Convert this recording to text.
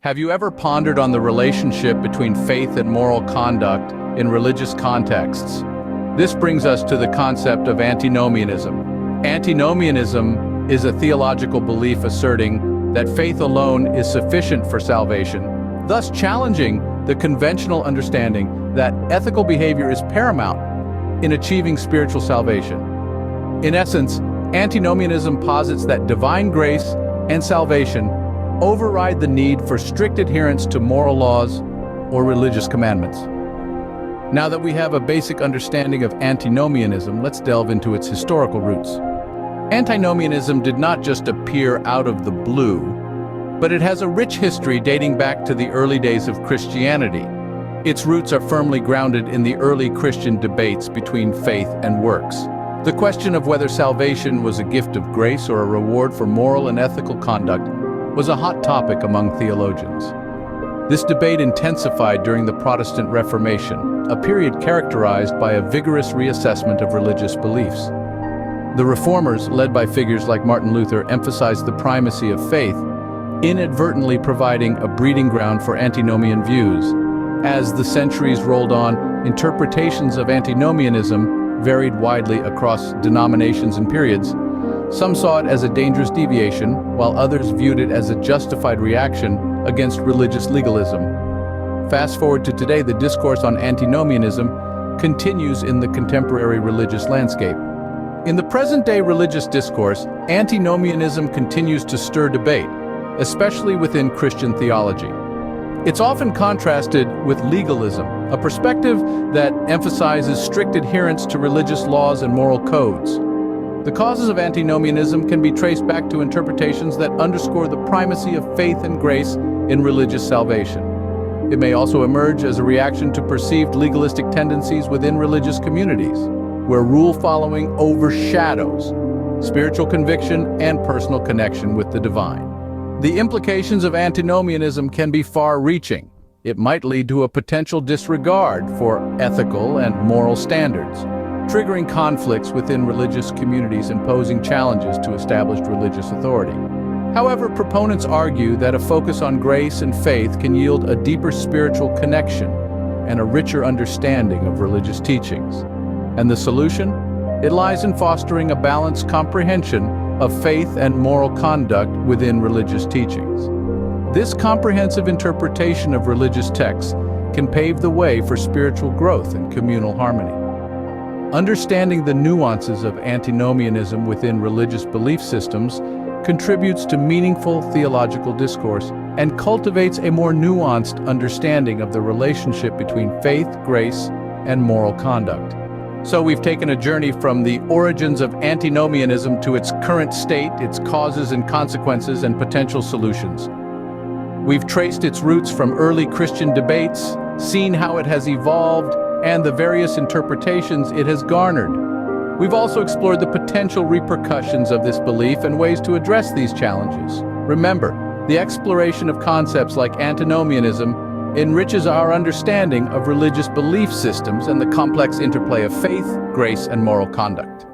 Have you ever pondered on the relationship between faith and moral conduct in religious contexts? This brings us to the concept of antinomianism. Antinomianism is a theological belief asserting that faith alone is sufficient for salvation, thus challenging the conventional understanding that ethical behavior is paramount in achieving spiritual salvation. In essence, antinomianism posits that divine grace and salvation override the need for strict adherence to moral laws or religious commandments. Now that we have a basic understanding of antinomianism, let's delve into its historical roots. Antinomianism did not just appear out of the blue, but it has a rich history dating back to the early days of Christianity. Its roots are firmly grounded in the early Christian debates between faith and works. The question of whether salvation was a gift of grace or a reward for moral and ethical conduct was a hot topic among theologians. This debate intensified during the Protestant Reformation, a period characterized by a vigorous reassessment of religious beliefs. The Reformers, led by figures like Martin Luther, emphasized the primacy of faith, inadvertently providing a breeding ground for antinomian views. As the centuries rolled on, interpretations of antinomianism varied widely across denominations and periods. Some saw it as a dangerous deviation, while others viewed it as a justified reaction against religious legalism. Fast forward to today, the discourse on antinomianism continues in the contemporary religious landscape. In the present-day religious discourse, antinomianism continues to stir debate, especially within Christian theology. It's often contrasted with legalism, a perspective that emphasizes strict adherence to religious laws and moral codes. The causes of antinomianism can be traced back to interpretations that underscore the primacy of faith and grace in religious salvation. It may also emerge as a reaction to perceived legalistic tendencies within religious communities, where rule-following overshadows spiritual conviction and personal connection with the divine. The implications of antinomianism can be far-reaching. It might lead to a potential disregard for ethical and moral standards, triggering conflicts within religious communities and posing challenges to established religious authority. However, proponents argue that a focus on grace and faith can yield a deeper spiritual connection and a richer understanding of religious teachings. And the solution? It lies in fostering a balanced comprehension of faith and moral conduct within religious teachings. This comprehensive interpretation of religious texts can pave the way for spiritual growth and communal harmony. Understanding the nuances of antinomianism within religious belief systems contributes to meaningful theological discourse and cultivates a more nuanced understanding of the relationship between faith, grace, and moral conduct. So we've taken a journey from the origins of antinomianism to its current state, its causes and consequences, and potential solutions. We've traced its roots from early Christian debates, seen how it has evolved, and the various interpretations it has garnered. We've also explored the potential repercussions of this belief and ways to address these challenges. Remember, the exploration of concepts like antinomianism enriches our understanding of religious belief systems and the complex interplay of faith, grace, and moral conduct.